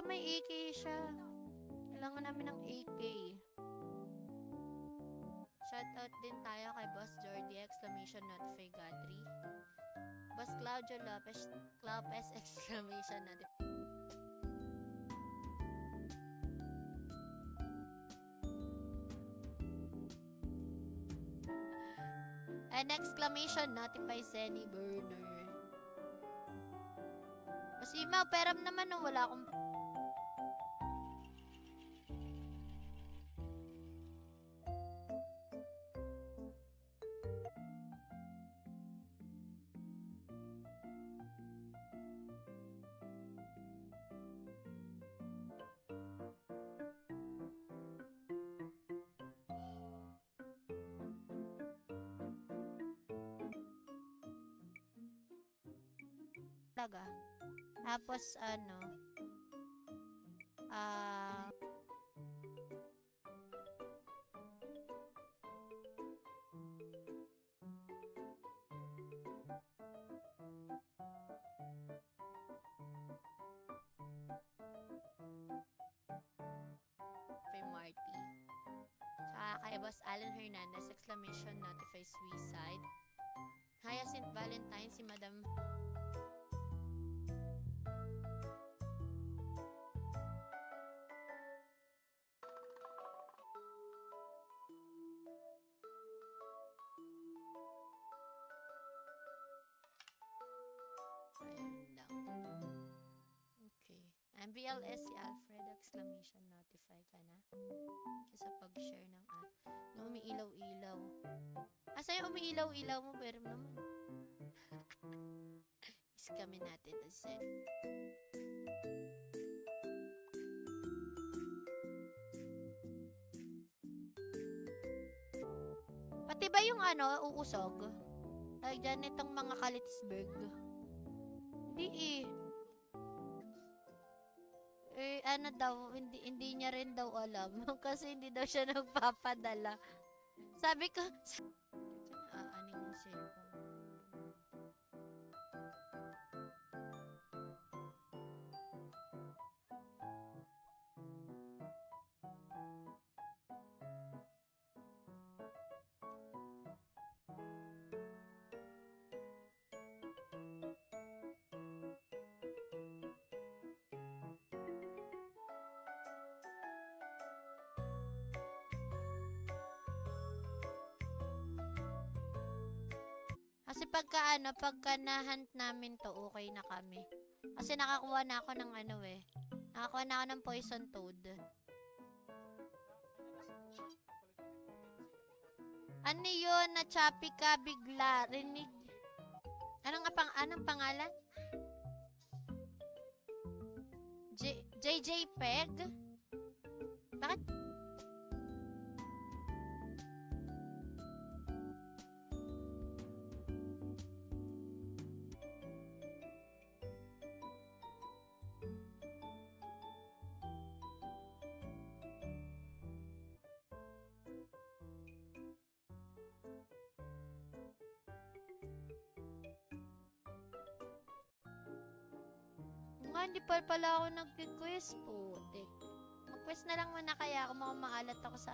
may AK siya. Kailangan namin ng AK. Shoutout din tayo kay Boss Jordy, exclamation notify Gadri. Boss Claudio Lopez, exclamation notify. An exclamation notify Zenny Burner. Kasi peram naman nung wala akong talaga. Tapos kay Marty. Tsaka kay Boss Alan Hernandez, exclamation notify suicide. Hyacinth Valentine, si Madam ayun lang. Okay. MBLS si Alfred, exclamation notify ka na. Thank you sa pag-share ng app. Yung umiilaw-ilaw. Asa yung umiilaw-ilaw mo? Pero naman. Iskamin natin. Asen. Pati ba yung uusog? Like dyan itong mga Kalitzberg. Hindi eh. Daw, hindi niya rin daw alam. Kasi hindi daw siya nagpapadala. Sabi ko, aaning yung cellphone. Kasi pagka na-hunt namin to, okay na kami. Kasi nakakuha na ako ng nakakuha na ako ng poison toad. Ano yun? Na-choppy ka bigla. Rinig. Anong pangalan? JJ Peg? Bakit? Hindi pa pala ako nag-request po. Mag-quest na lang muna kaya ako maalat ako sa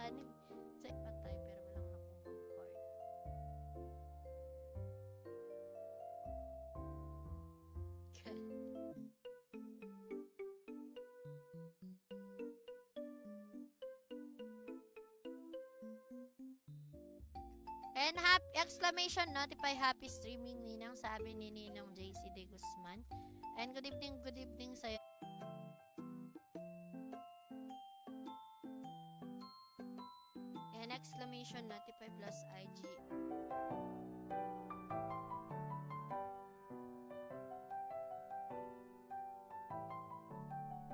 sa patay pero walang nakuha card. And exclamation notify happy streaming Ninang, sabi ni Ninong JC De Guzman. And good evening sa'yo. And exclamation notify plus IG.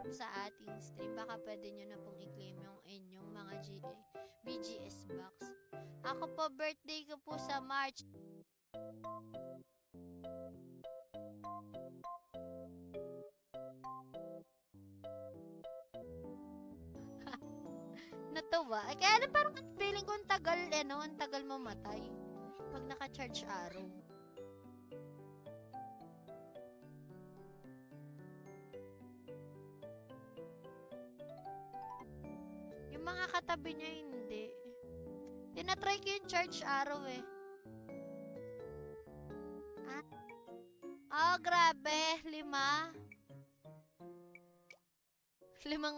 Sa ating stream, baka pwede nyo na pong i-claim yung inyong mga BGS box. Ako po, birthday ko po sa March. Natuwa. Kaya parang feeling ko ang tagal mamatay. Pag naka-charge araw. nga katabi niya, hindi. Tinatry ko yung charge arrow eh. Ah? Oh, grabe. 5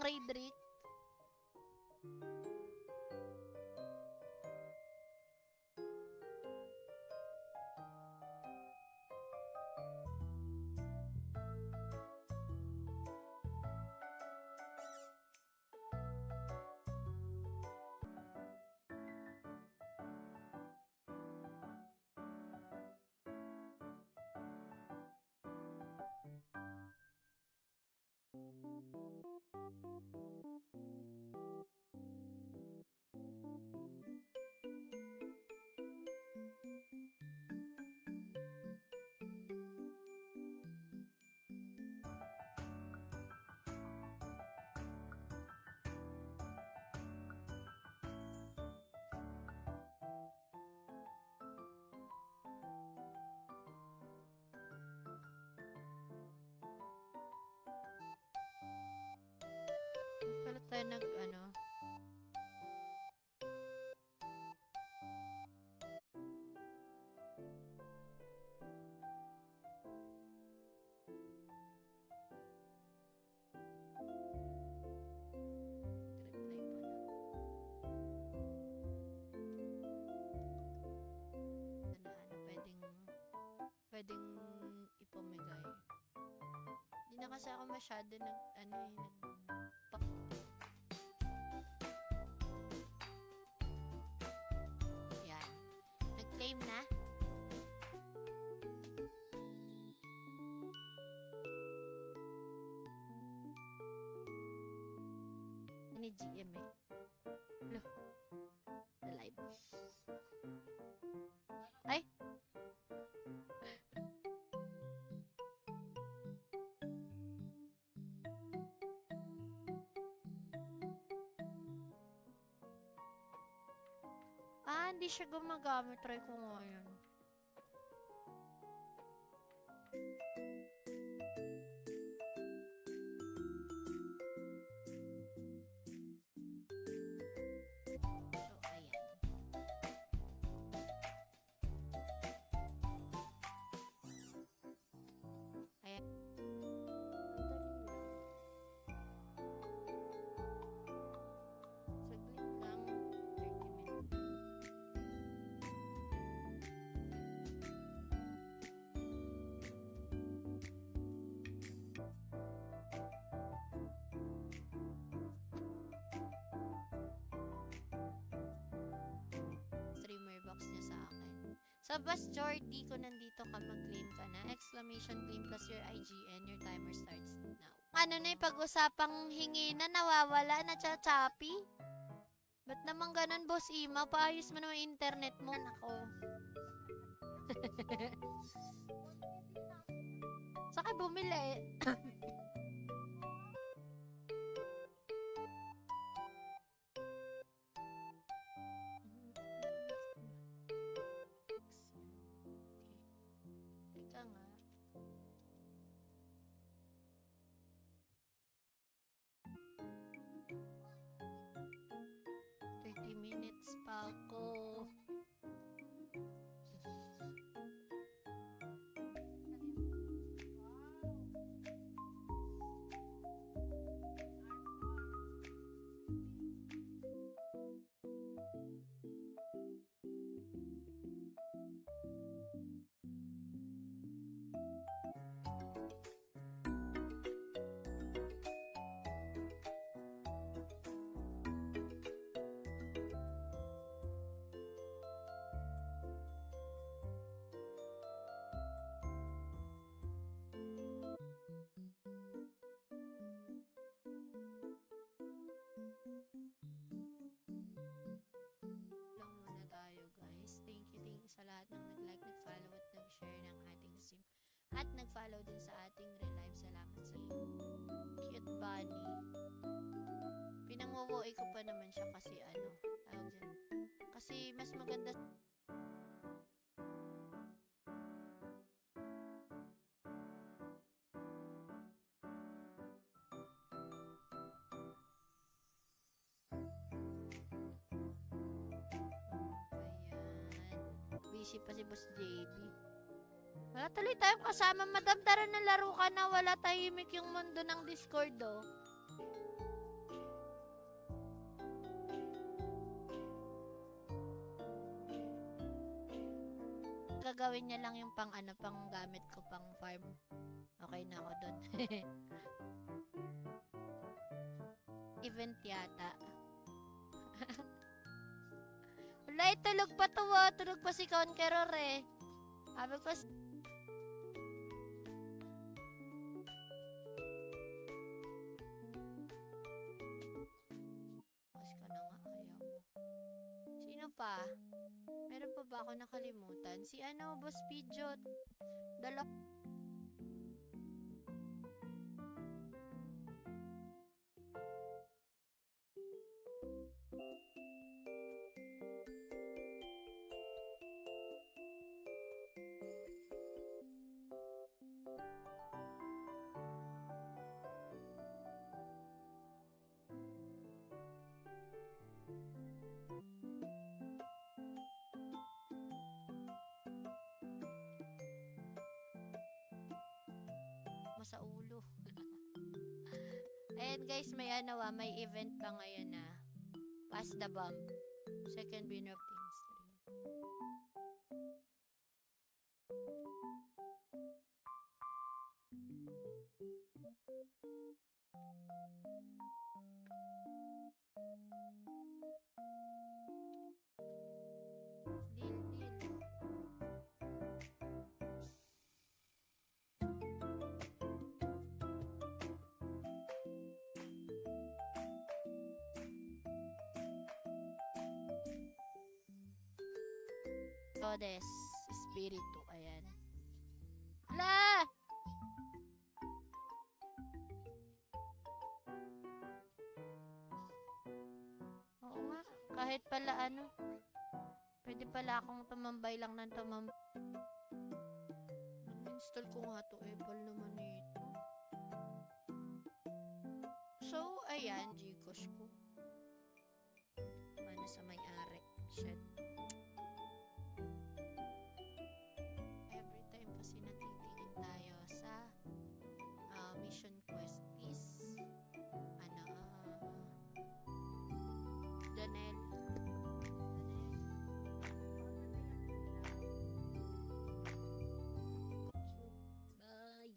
raid rate. Pala tayo nag-ano. Pwedeng ipamigay. Hindi na kasi ako masyado yan. Nag-claim na? Ni GM eh. Look. The live. Ay! Ah, hindi siya gumagamit. Try ko nga yun. Sa Bus Jordy, kung nandito ka, mag-claim ka na. Exclamation claim plus your IGN. Your timer starts now. Ano na yung pag-usapang hingi na nawawala na chachapi? Ba't naman ganun, Boss Ima? Paayos mo naman internet mo. Nako. Saka bumili. Ako. Sa lahat ng nag-like, nag-follow at nag-share ng ating sim at nag-follow din sa ating relive. Salamat sa iyo. Cute bunny. Pinanguwoi ko pa naman siya kasi tawag dyan. Kasi mas maganda busy pa si Boss JB. Wala tuloy tayong kasama. Madam, tara na laro ka na. Wala tahimik yung mundo ng Discord, oh. Gagawin niya lang yung pang gamit ko pang farm. Okay na ako dun. Event yata. Wala, tulog pa to, ah. Tulog pa si Conqueror, eh. Sabi ko, mas ka na nga, ayaw mo. Sino pa? Meron pa ba ako nakalimutan? Si Boss Pidgeot. Sa ulo. Ayan guys, may may event pa ngayon na Pass the Bomb. Second winner of Team Stream. Deal. Goddess Espiritu, ayan. Hala! Oo nga, kahit pala pwede pala akong tumambay lang ng tumambay. Install ko nga to, Apple naman ito. So, ayan, Gcash ko. Paano sa may-ari? Shit. Mission quest is Danel. Bye.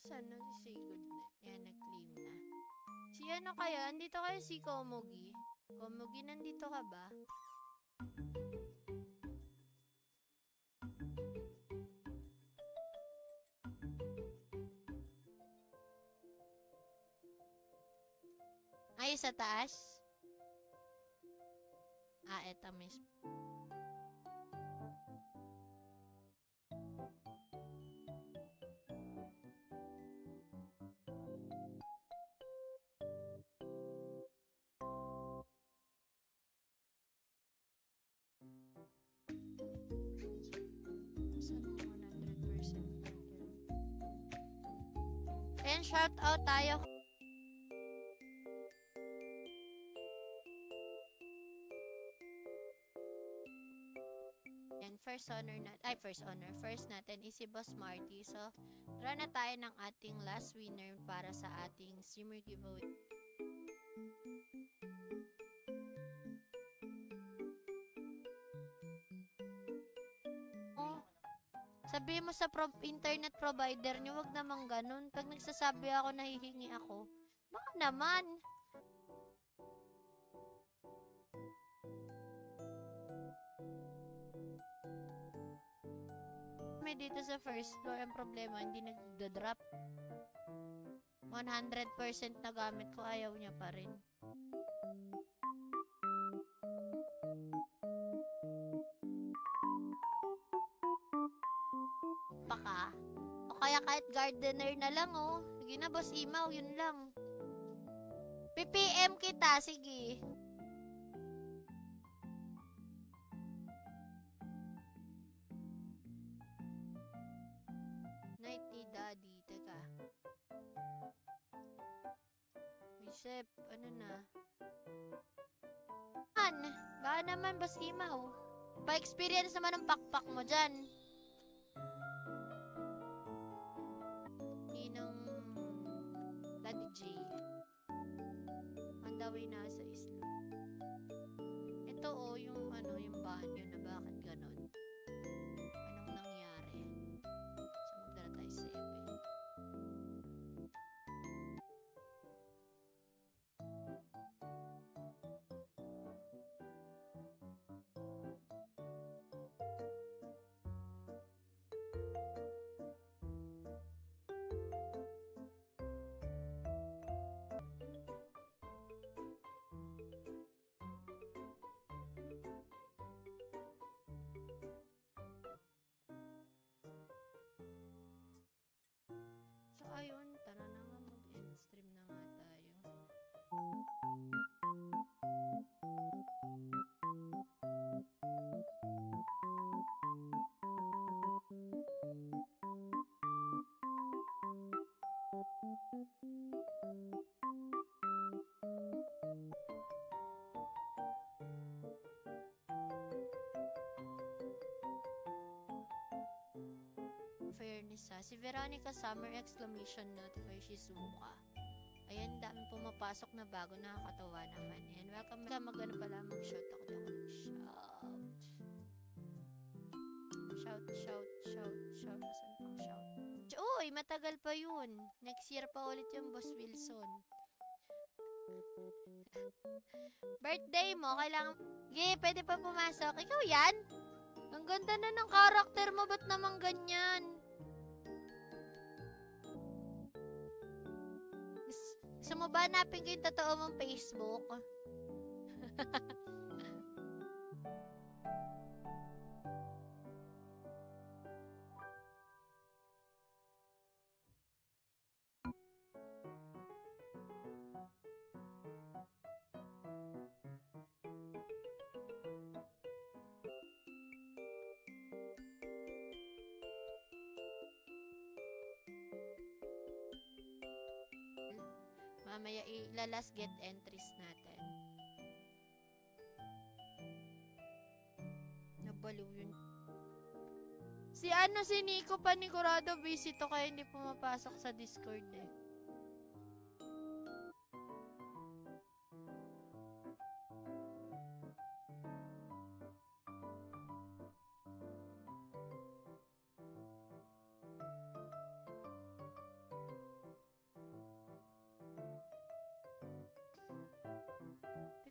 Sana si Say Goodnight. Yan, nag-claim na. Si kaya? Andito kaya si Komugi? Komugi, nandito ka ba? Ay, sa taas? Eto mismo. And shout out tayo. First natin is si Boss Marty. So, try na tayo ng ating last winner para sa ating streamer giveaway. Sabi mo sa internet provider nyo, wag naman ganun. Pag nagsasabi ako, nahihingi ako. Baka naman. May dito sa first floor, ang problema, hindi nagda-drop. 100% na gamit ko, ayaw niya pa rin. Baka. O kaya kahit gardener na lang, oh. Sige na, Boss Imaw, yun lang. PPM kita, sige. Nighty Daddy, teka. Sep, ano na? Baka naman, Boss Imaw. Pa-experience naman ng pakpak mo dyan. Ninong Daddy J. On the way na sa isla. Ito yung yung banyo na bakit ganon? Anong nangyari? So, magdala tayo sa Ebe. So, ayun, tara na nga mag-end stream na nga tayo. Fairness ha. Si Veronica Summer exclamation notify Shizuka. Ayan, dami pumapasok na bago, nakakatawa naman. And welcome na magano pala mag-shout ako. Di ako nag-shout. Shout. Asan pang shout? Uy, matagal pa yun. Next year pa ulit yung Boss Wilson. Birthday mo, kailangan... Sige, pwede pa pumasok. Ikaw yan? Ang ganda na ng karakter mo, ba't naman ganyan? Gusto mo ba hanapin ko yung totoo mong Facebook? Mamaya ilalas get entries natin. Nabaliw yun. Si Nico Panigurado busy to kaya hindi pumapasok sa Discord eh.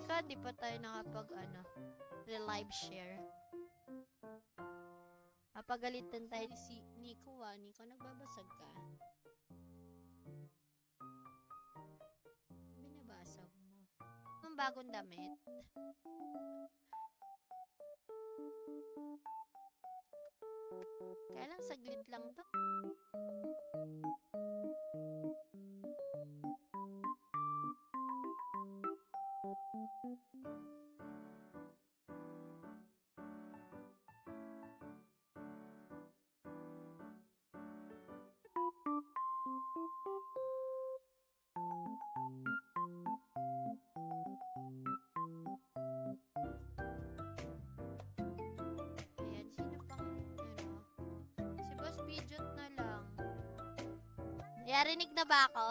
Teka, di pa tayo nakapag live share. Papagalitan tayo si Nico Nico, nagbabasag ka? Binabasag mo. Ang bagong damit. Kaya lang saglit lang to. Ayan, sino pang si Boss Pidgeot na lang. Rinig na ba ako?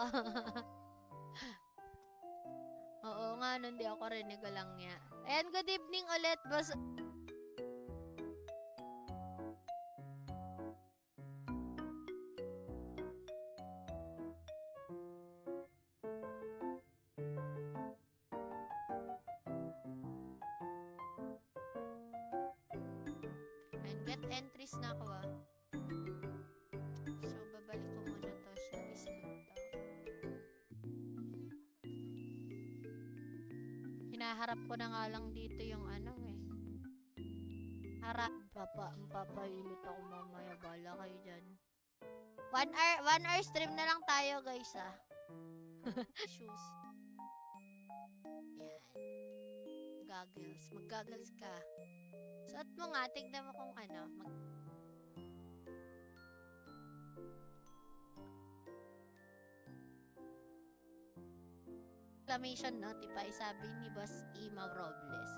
Oo nga, hindi ako rinig ko lang niya. Ayan, good evening ulit, Boss. And get entries na ako So, babalik ko muna to sa Island. Hinaharap ko na nga lang dito yung harap. Papainit ako mamaya. Bala kayo dyan. 1 hour stream na lang tayo, guys, Shoes. Yan. Goggles. Mag-goggles ka. Suot mo nga. Tignan mo kung exclamation notify, sabi ni Boss Imaw Robles.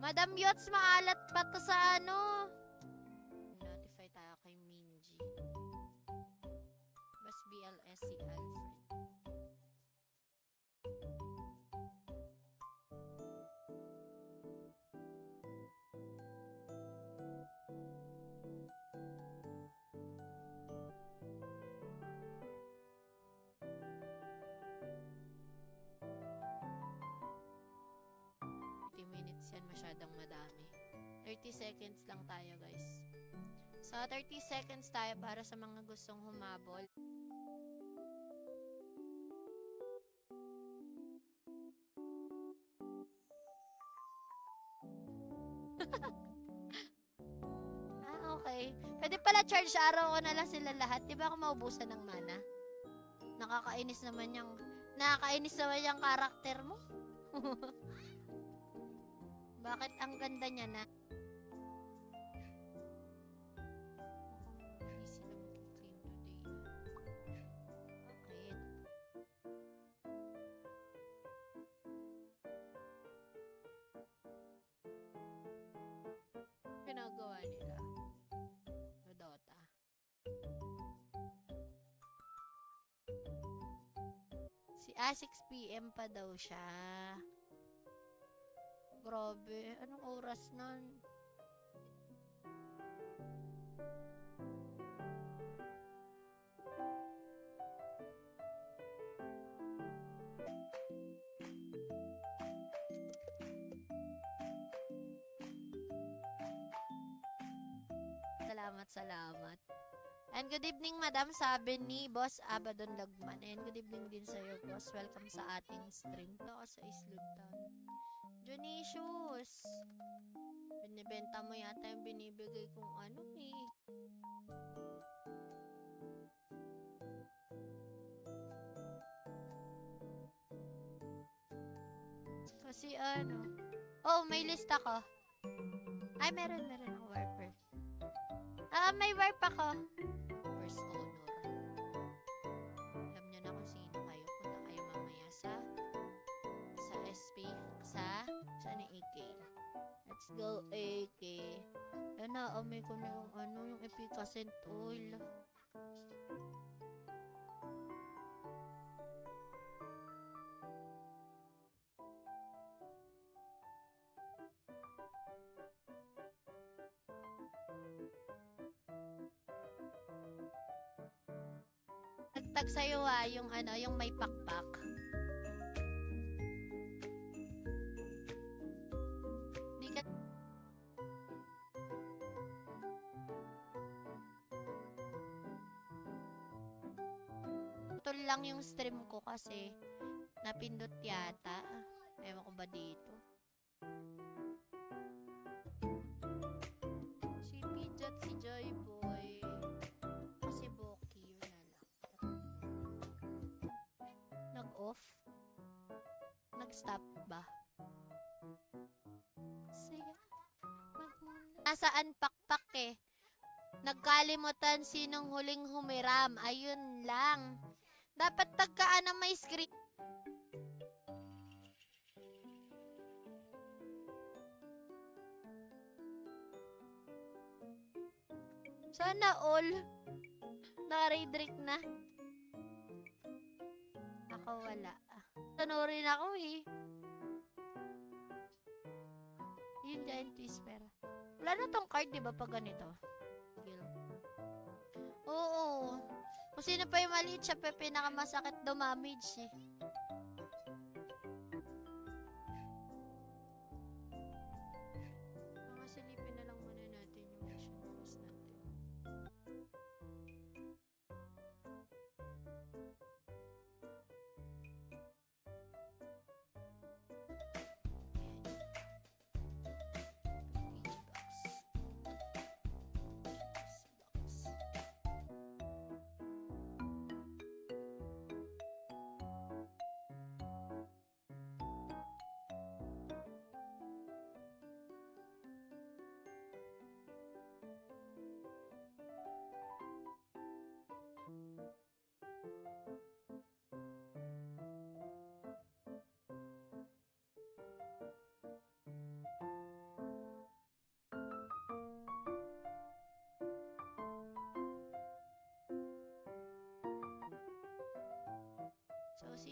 Madam Yots, maalat pa to sa ano. Notify tayo kay Minji. Boss BLS si Alfred. Minutes yan, masyadong madami. 30 seconds lang tayo, guys. So, 30 seconds tayo para sa mga gustong humabol. Okay. Pwede pala charge araw ko na lang sila lahat. Di ba ako maubusan ng mana? Nakakainis naman yung karakter mo. Bakit ang ganda niya na? Hindi sila mag-clean today. Bakit? Ginagawa nila sa Dota. Si 6 PM pa daw siya. Grabe, anong oras nun? Salamat. And good evening, madam, sabi ni Boss Abaddon Lagman. And good evening din sa'yo, boss. Welcome sa ating stream. Ito ako sa Islundan. Jonicious! Binibenta mo yata yung binibigay kong ano eh. Kasi ano. Oh, may list ako. Ay, meron ako warper. May warp ako. First honor. Alam nyo na kung sino kayo. Punta kayo mamaya sa SP, sa ni AK. Let's go, AK. Yan na, amoy ko na yung efficacent oil. Nagtag sa'yo yung may pakpak. Di ka... Putol lang yung stream ko kasi napindot yata. Ewan ko ba dito? Si Pidgeot, si Joy Boy. Si Boki, yun na lang. Nag-off? Nag-stop ba? Sige. Nasaan pakpak eh? Nagkalimutan sinong huling humiram. Ayun lang. Dapat tagkaan na may screen. Sana all. Naka-redirect na. Ako wala. Tanorin ako eh. Yung Giant Whisper. Wala na tong card, diba, pag ganito? Oo. Kung sino pa yung maliit, siya pa pinakamasakit damage eh. Mga silipin na lang muna natin yung mission box natin.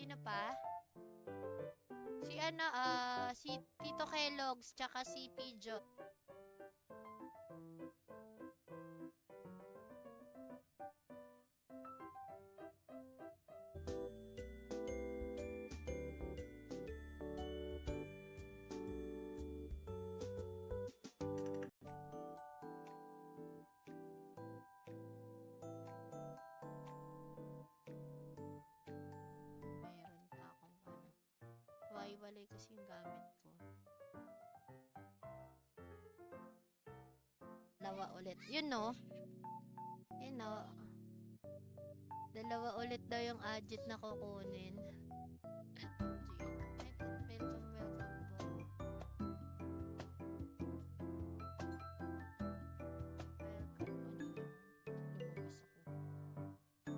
Sino pa? Si Tito Kellogg's, tsaka si Pijo. Mayroon pa akong Waiwalay kasi yung gamit ko. Dalawa ulit. Yun no? Yun no? Dalawa ulit daw yung adjit na kukunin. Welcome, welcome po. Welcome. Lumabas ako.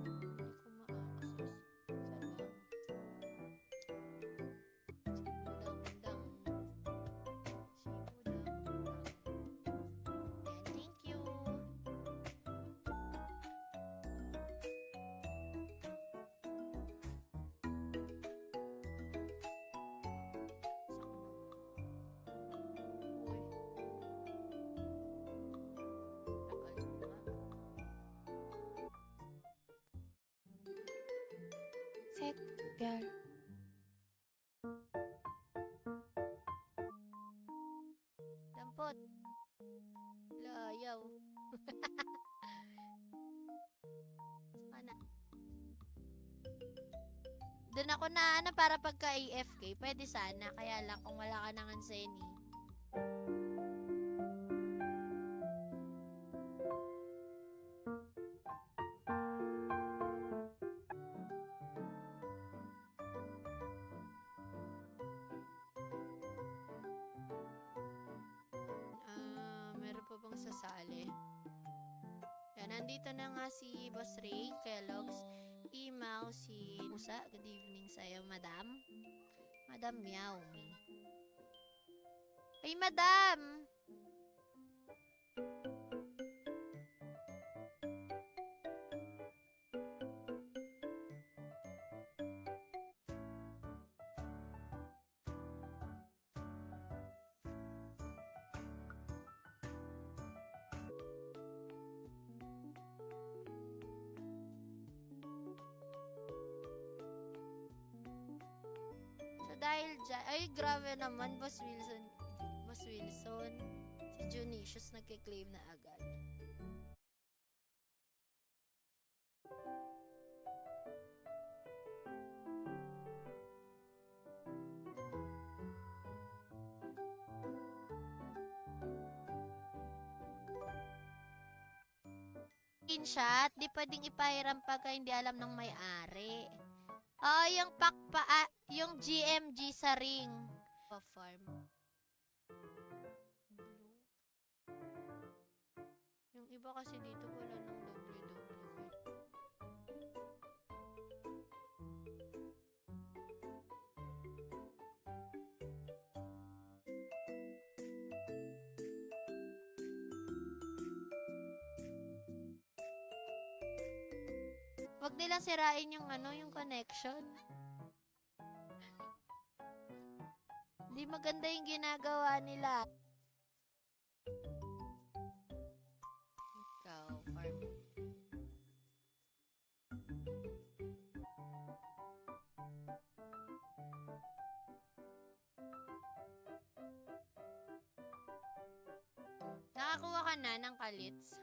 Hindi ko ma-access. Sibudang-dang. Sibudang-dang. Ayan, thank you. Uy, tagal mo nga. 샛별 Dampot. Layaw. Sana. Doon ako na para pagka AFK, pwede sana. Kaya lang kung wala ka nang Anseni. Meron pa bang sasali? Yan, nandito na nga si Boss Ray, Kellogg's, Imaw, si Musa. Good evening sa'yo, Madam. Madam Meow. Ay, Madam! So, dahil dyan, ay, grabe naman, Boss Wilson. Boss Wilson. Si Junicious nagkiklaim na agad. Screenshot, di pwedeng ipahiram pagka hindi alam ng may-ari. Yung yung GMG sa ring. Farm. Yung iba kasi dito wala ng WW. Wag nilang sirain yung yung connection. Hindi maganda yung ginagawa nila. Ikaw, farm. Nakakuha ka na ng kalits?